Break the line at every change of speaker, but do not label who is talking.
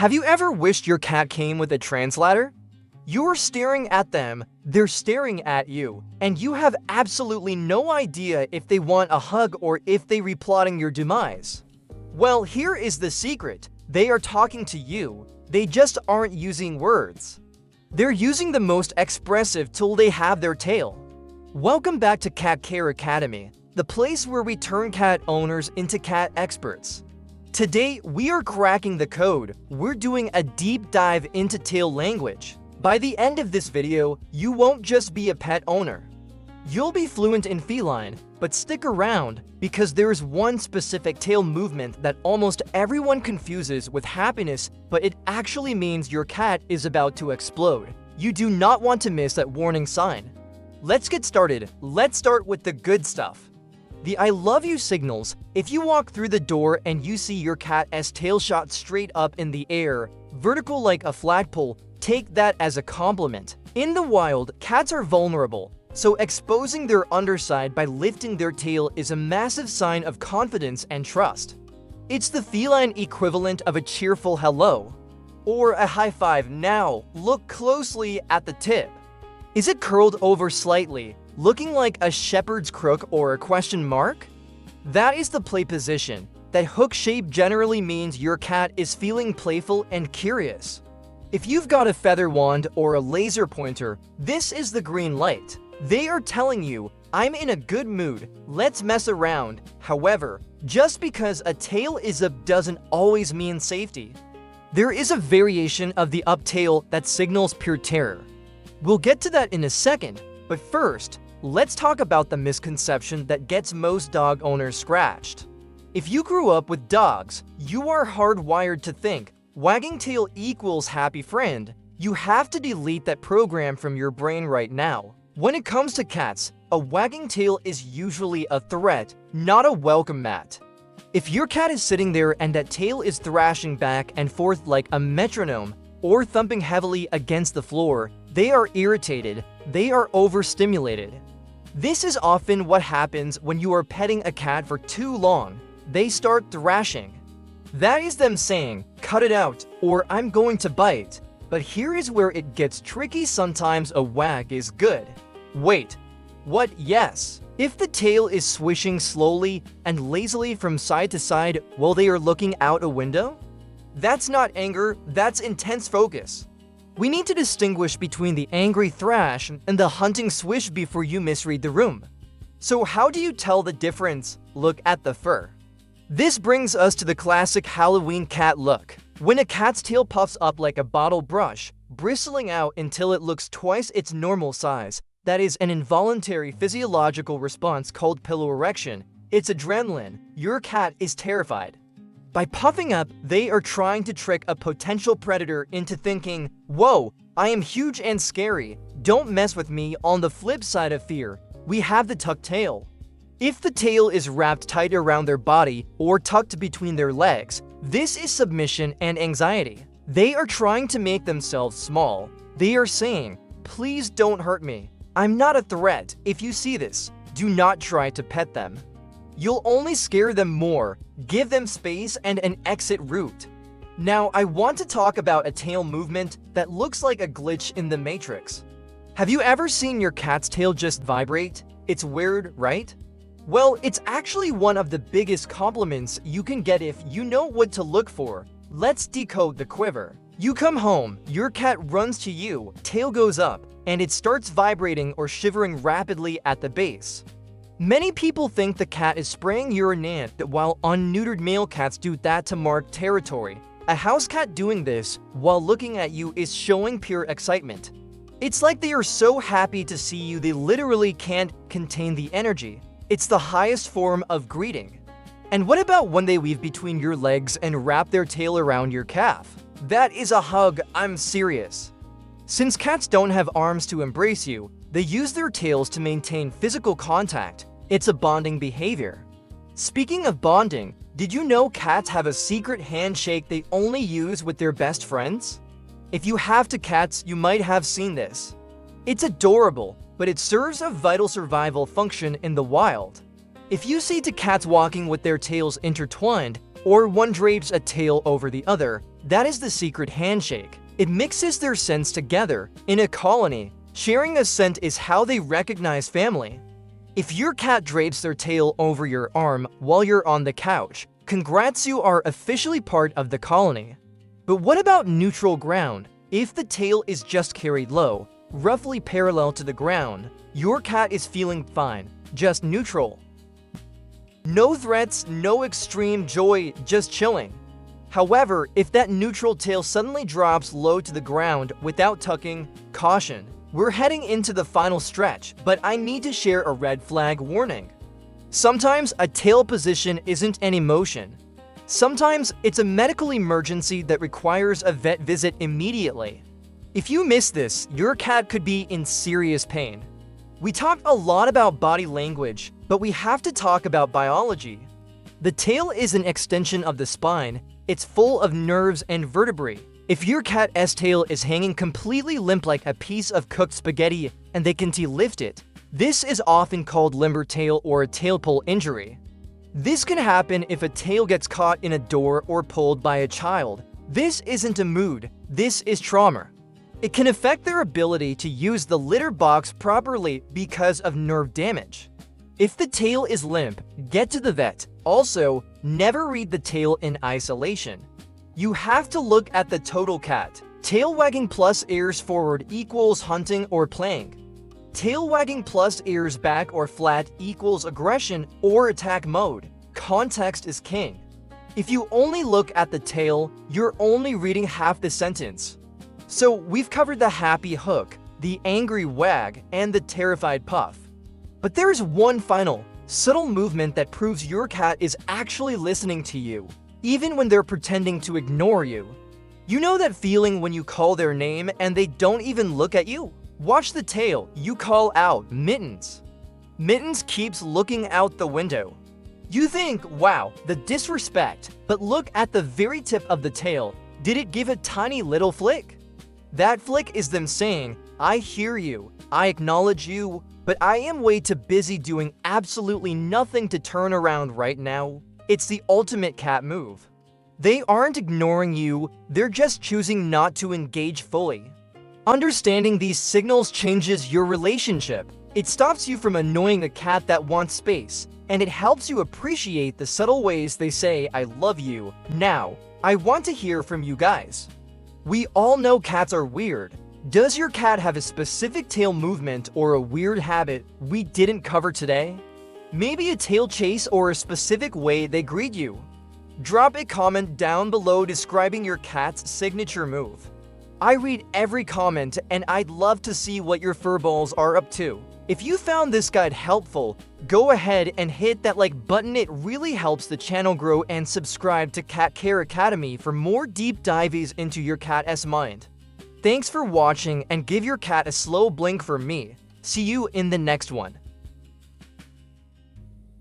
Have you ever wished your cat came with a translator? You're staring at them, they're staring at you, and you have absolutely no idea if they want a hug or if they're replotting your demise. Well, here is the secret. They are talking to you. They just aren't using words. They're using the most expressive tool they have, their tail. Welcome back to Cat Care Academy, the place where we turn cat owners into cat experts. Today, we are cracking the code. We're doing a deep dive into tail language. By the end of this video, you won't just be a pet owner. You'll be fluent in feline, but stick around because there's one specific tail movement that almost everyone confuses with happiness, but it actually means your cat is about to explode. You do not want to miss that warning sign. Let's get started. Let's start with the good stuff. The I love you signals. If you walk through the door and you see your cat's tail shot straight up in the air, vertical like a flagpole, take that as a compliment. In the wild, cats are vulnerable, so exposing their underside by lifting their tail is a massive sign of confidence and trust. It's the feline equivalent of a cheerful hello or a high five. Now, look closely at the tip. Is it curled over slightly, looking like a shepherd's crook or a question mark? That is the play position. That hook shape generally means your cat is feeling playful and curious. If you've got a feather wand or a laser pointer, this is the green light. They are telling you, I'm in a good mood, let's mess around. However, just because a tail is up doesn't always mean safety. There is a variation of the up tail that signals pure terror. We'll get to that in a second, but first, let's talk about the misconception that gets most dog owners scratched. If you grew up with dogs, you are hardwired to think, wagging tail equals happy friend. You have to delete that program from your brain right now. When it comes to cats, a wagging tail is usually a threat, not a welcome mat. If your cat is sitting there and that tail is thrashing back and forth like a metronome or thumping heavily against the floor, they are irritated, they are overstimulated. This is often what happens when you are petting a cat for too long. They start thrashing. That is them saying, cut it out, or I'm going to bite. But here is where it gets tricky. Sometimes a wag is good. Wait, what? Yes. If the tail is swishing slowly and lazily from side to side while they are looking out a window, that's not anger, that's intense focus. We need to distinguish between the angry thrash and the hunting swish before you misread the room. So how do you tell the difference? Look at the fur. This brings us to the classic Halloween cat look. When a cat's tail puffs up like a bottle brush, bristling out until it looks twice its normal size, that is an involuntary physiological response called pillow erection. It's adrenaline. Your cat is terrified. By puffing up, they are trying to trick a potential predator into thinking, whoa, I am huge and scary, don't mess with me. On the flip side of fear, we have the tucked tail. If the tail is wrapped tight around their body or tucked between their legs, this is submission and anxiety. They are trying to make themselves small. They are saying, please don't hurt me. I'm not a threat. If you see this, do not try to pet them. You'll only scare them more. Give them space and an exit route. Now, I want to talk about a tail movement that looks like a glitch in the Matrix. Have you ever seen your cat's tail just vibrate? It's weird, right? Well, it's actually one of the biggest compliments you can get if you know what to look for. Let's decode the quiver. You come home, your cat runs to you, tail goes up, and it starts vibrating or shivering rapidly at the base. Many people think the cat is spraying urine, while unneutered male cats do that to mark territory. A house cat doing this while looking at you is showing pure excitement. It's like they are so happy to see you they literally can't contain the energy. It's the highest form of greeting. And what about when they weave between your legs and wrap their tail around your calf? That is a hug, I'm serious. Since cats don't have arms to embrace you, they use their tails to maintain physical contact. It's a bonding behavior. Speaking of bonding, did you know cats have a secret handshake they only use with their best friends? If you have two cats, you might have seen this. It's adorable, but it serves a vital survival function in the wild. If you see two cats walking with their tails intertwined, or one drapes a tail over the other, That is the secret handshake. It mixes their scents together. In a colony, sharing a scent is how they recognize family. If your cat drapes their tail over your arm while you're on the couch, congrats, you are officially part of the colony. But what about neutral ground? If the tail is just carried low, roughly parallel to the ground, your cat is feeling fine, just neutral. No threats, no extreme joy, just chilling. However, if that neutral tail suddenly drops low to the ground without tucking, caution. We're heading into the final stretch, but I need to share a red flag warning. Sometimes a tail position isn't an emotion. Sometimes it's a medical emergency that requires a vet visit immediately. If you miss this, your cat could be in serious pain. We talked a lot about body language, but we have to talk about biology. The tail is an extension of the spine. It's full of nerves and vertebrae. If your cat's tail is hanging completely limp like a piece of cooked spaghetti and they can't lift it, this is often called limber tail or a tail pull injury. This can happen if a tail gets caught in a door or pulled by a child. This isn't a mood, this is trauma. It can affect their ability to use the litter box properly because of nerve damage. If the tail is limp, get to the vet. Also, never read the tail in isolation. You have to look at the total cat. Tail wagging plus ears forward equals hunting or playing. Tail wagging plus ears back or flat equals aggression or attack mode. Context is king. If you only look at the tail, you're only reading half the sentence. So we've covered the happy hook, the angry wag, and the terrified puff. But there's one final, subtle movement that proves your cat is actually listening to you, even when they're pretending to ignore you. You know that feeling when you call their name and they don't even look at you? Watch the tail. You call out, Mittens. Mittens keeps looking out the window. You think, wow, the disrespect, but look at the very tip of the tail. Did it give a tiny little flick? That flick is them saying, I hear you, I acknowledge you, but I am way too busy doing absolutely nothing to turn around right now. It's the ultimate cat move. They aren't ignoring you, they're just choosing not to engage fully. Understanding these signals changes your relationship. It stops you from annoying a cat that wants space, and it helps you appreciate the subtle ways they say, I love you. Now, I want to hear from you guys. We all know cats are weird. Does your cat have a specific tail movement or a weird habit we didn't cover today? Maybe a tail chase or a specific way they greet you? Drop a comment down below describing your cat's signature move. I read every comment and I'd love to see what your furballs are up to. If you found this guide helpful, go ahead and hit that like button. It really helps the channel grow, and subscribe to Cat Care Academy for more deep dives into your cat's mind. Thanks for watching, and give your cat a slow blink for me. See you in the next one.